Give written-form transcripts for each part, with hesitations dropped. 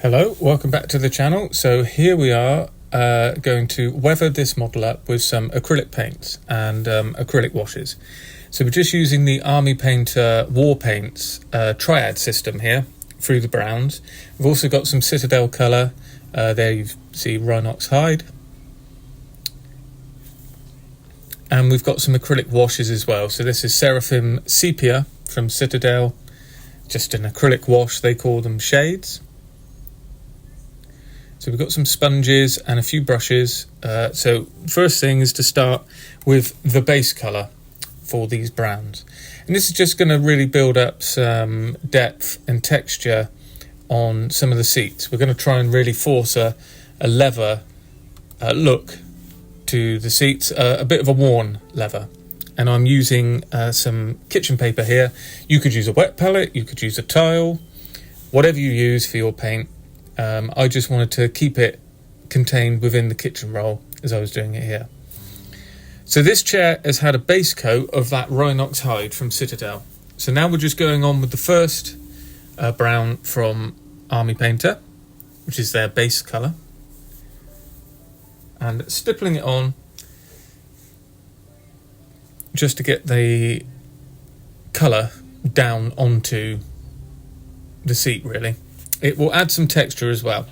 Hello, welcome back to the channel. So here we are going to weather this model up with some acrylic paints and acrylic washes. So we're just using the Army Painter War Paints triad system here through the browns. We've also got some Citadel colour. There you see Rhinox hide. And we've got some acrylic washes as well. So this is Seraphim Sepia from Citadel. Just an acrylic wash, they call them shades. So we've got some sponges and a few brushes. So first thing is to start with the base colour for these browns. And this is just going to really build up some depth and texture on some of the seats. We're going to try and really force a leather look to the seats, a bit of a worn leather. And I'm using some kitchen paper here. You could use a wet palette, you could use a tile, whatever you use for your paint. I just wanted to keep it contained within the kitchen roll as I was doing it here. So this chair has had a base coat of that Rhinox hide from Citadel. So now we're just going on with the first brown from Army Painter, which is their base colour. And stippling it on just to get the colour down onto the seat really. It will add some texture as well.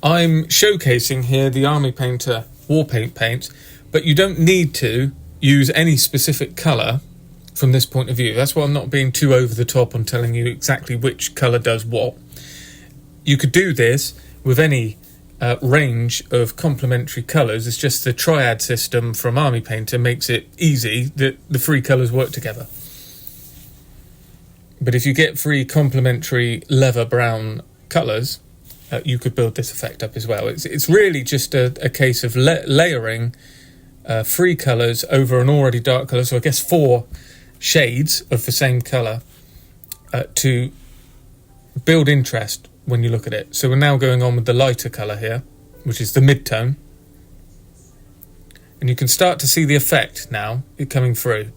I'm showcasing here the Army Painter War Paint paints, but you don't need to use any specific colour from this point of view. That's why I'm not being too over the top on telling you exactly which colour does what. You could do this with any range of complementary colours. It's just the triad system from Army Painter makes it easy that the three colours work together. But if you get three complementary leather brown colours, you could build this effect up as well. It's really just a case of layering three colours over an already dark colour, so I guess four shades of the same colour to build interest when you look at it. So we're now going on with the lighter colour here, which is the mid-tone. And you can start to see the effect now coming through.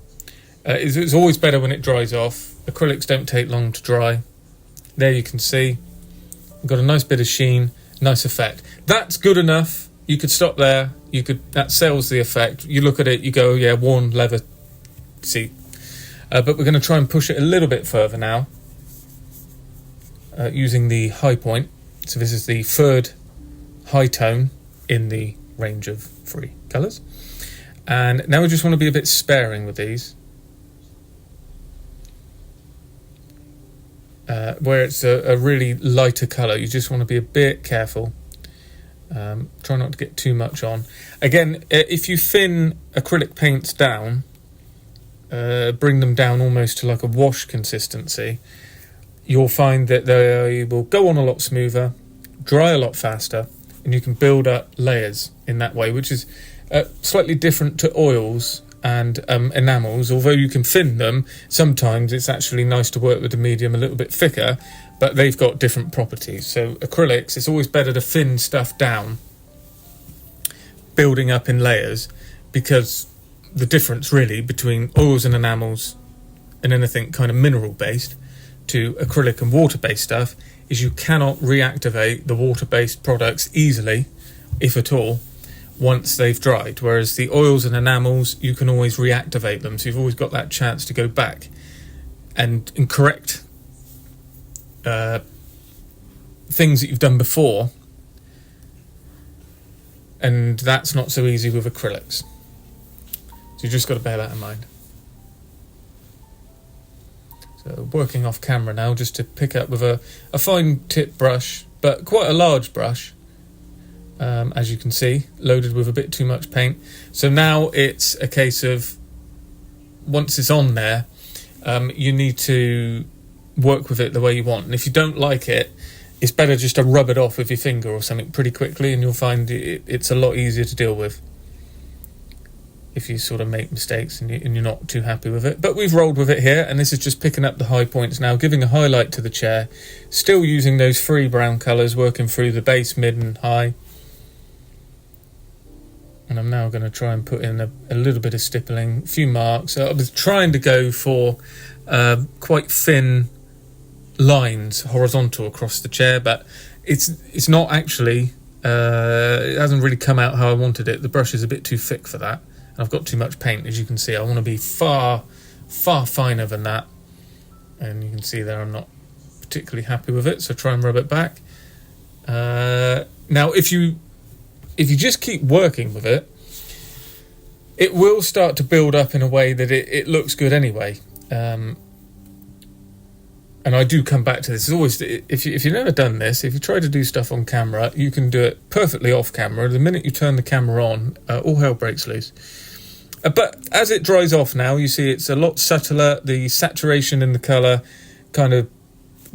It's always better when it dries off. Acrylics don't take long to dry. There you can see we've got a nice bit of sheen, nice effect. That's good enough. You could stop there. That sells the effect. You look at it, you go, yeah, worn leather seat. But we're going to try and push it a little bit further now using the high point. So this is the third high tone in the range of three colours. And now we just want to be a bit sparing with these. Where it's a really lighter colour, you just want to be a bit careful. Try not to get too much on. Again, if you thin acrylic paints down, bring them down almost to like a wash consistency, you'll find that they will go on a lot smoother, dry a lot faster, and you can build up layers in that way, which is slightly different to oils and enamels. Although you can thin them, sometimes it's actually nice to work with the medium a little bit thicker, but they've got different properties. So acrylics, it's always better to thin stuff down, building up in layers, because the difference really between oils and enamels and anything kind of mineral based to acrylic and water based stuff is you cannot reactivate the water based products easily, if at all, once they've dried, whereas the oils and enamels, you can always reactivate them, so you've always got that chance to go back and correct things that you've done before, and that's not so easy with acrylics, so you just got to bear that in mind. So working off camera now, just to pick up with a fine tip brush, but quite a large brush. As you can see, loaded with a bit too much paint. So now it's a case of, once it's on there, you need to work with it the way you want. And if you don't like it, it's better just to rub it off with your finger or something pretty quickly, and you'll find it's a lot easier to deal with if you sort of make mistakes and you're not too happy with it. But we've rolled with it here, and this is just picking up the high points now, giving a highlight to the chair, still using those three brown colours, working through the base, mid and high. And I'm now going to try and put in a little bit of stippling, a few marks. I was trying to go for quite thin lines horizontal across the chair, but it's not actually, it hasn't really come out how I wanted it. The brush is a bit too thick for that, and I've got too much paint. As you can see, I want to be far finer than that, and you can see there I'm not particularly happy with it, so try and rub it back. Now if you just keep working with it, it will start to build up in a way that it looks good anyway. And I do come back to this. It's always, if you've never done this, if you try to do stuff on camera, you can do it perfectly off camera. The minute you turn the camera on, all hell breaks loose. But as it dries off now, you see it's a lot subtler. The saturation in the colour kind of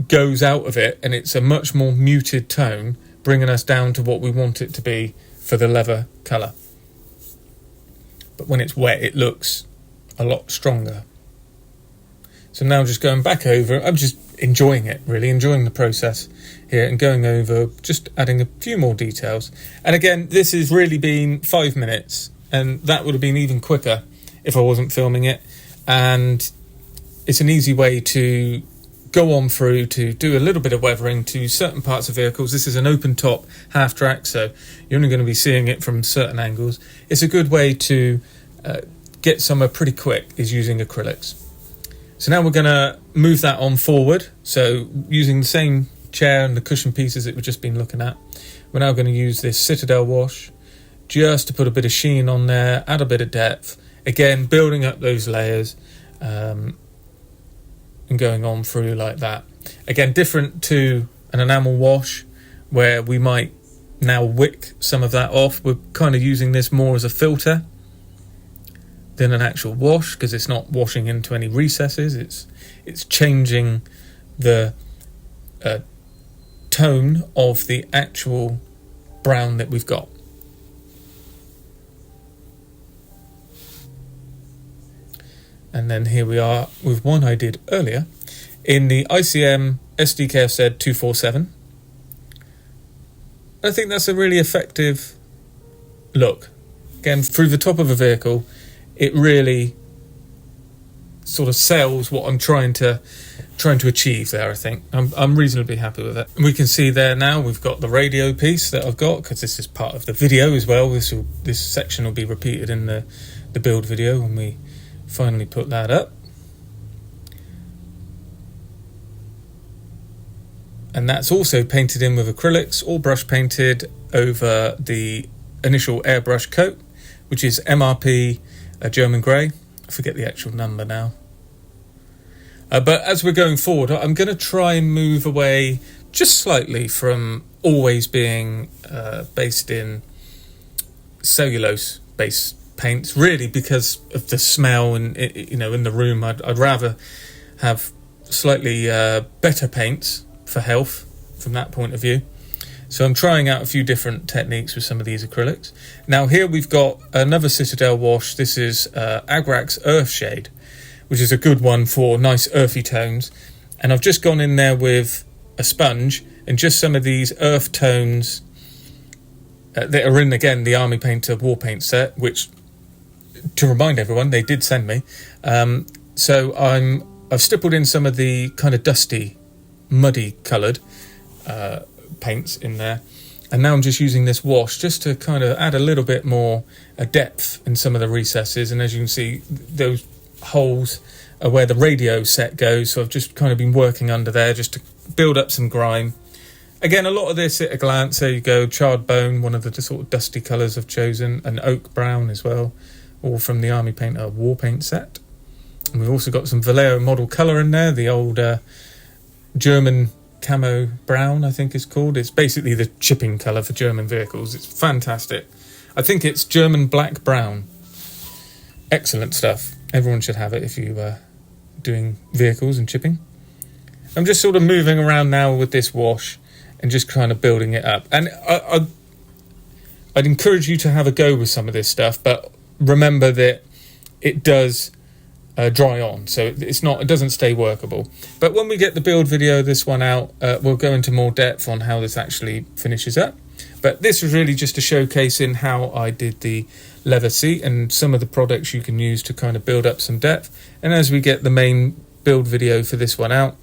goes out of it, and it's a much more muted tone, bringing us down to what we want it to be for the leather colour. But when it's wet, it looks a lot stronger. So now just going back over, I'm just enjoying it, really enjoying the process here, and going over, just adding a few more details. And again, this has really been 5 minutes, and that would have been even quicker if I wasn't filming it. And it's an easy way to go on through to do a little bit of weathering to certain parts of vehicles. This is an open top half track, so you're only going to be seeing it from certain angles. It's a good way to get somewhere pretty quick, is using acrylics. So now we're going to move that on forward. So using the same chair and the cushion pieces that we've just been looking at, we're now going to use this Citadel wash just to put a bit of sheen on there, add a bit of depth. Again, building up those layers and going on through like that. Again, different to an enamel wash where we might now wick some of that off. We're kind of using this more as a filter than an actual wash, because it's not washing into any recesses. It's changing the tone of the actual brown that we've got. And then here we are with one I did earlier in the ICM SDKFZ 247. I think that's a really effective look. Again, through the top of a vehicle, it really sort of sells what I'm trying to achieve there. I think I'm reasonably happy with it. And we can see there now we've got the radio piece that I've got, because this is part of the video as well. This section will be repeated in the build video when we finally put that up. And that's also painted in with acrylics, all brush painted over the initial airbrush coat, which is MRP German grey. I forget the actual number now. But as we're going forward, I'm going to try and move away just slightly from always being based in cellulose-based paints, really because of the smell and in the room. I'd rather have slightly better paints for health from that point of view. So I'm trying out a few different techniques with some of these acrylics. Now here we've got another Citadel wash. This is Agrax Earth Shade, which is a good one for nice earthy tones. And I've just gone in there with a sponge and just some of these earth tones that are in, again, the Army Painter War Paint set, which, to remind everyone, they did send me. So I've stippled in some of the kind of dusty, muddy coloured paints in there, and now I'm just using this wash just to kind of add a little bit more depth in some of the recesses. And as you can see, those holes are where the radio set goes, so I've just kind of been working under there just to build up some grime. Again, a lot of this at a glance. There you go, charred bone, one of the sort of dusty colours I've chosen, and oak brown as well, all from the Army Painter War Paint set. And we've also got some Vallejo model colour in there, the old German camo brown, I think it's called. It's basically the chipping colour for German vehicles. It's fantastic. I think it's German black brown. Excellent stuff. Everyone should have it if you are doing vehicles and chipping. I'm just sort of moving around now with this wash and just kind of building it up. And I'd encourage you to have a go with some of this stuff, but remember that it does dry on, so it doesn't stay workable. But when we get the build video, this one out, we'll go into more depth on how this actually finishes up. But this was really just a showcase in how I did the leather seat and some of the products you can use to kind of build up some depth. And as we get the main build video for this one out,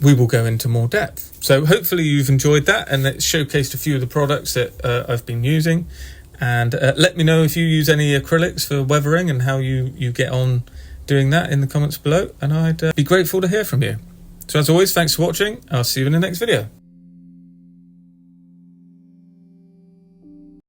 we will go into more depth. So hopefully you've enjoyed that, and it showcased a few of the products that I've been using. And let me know if you use any acrylics for weathering and how you get on doing that in the comments below, and I'd be grateful to hear from you. So as always, thanks for watching. I'll see you in the next video.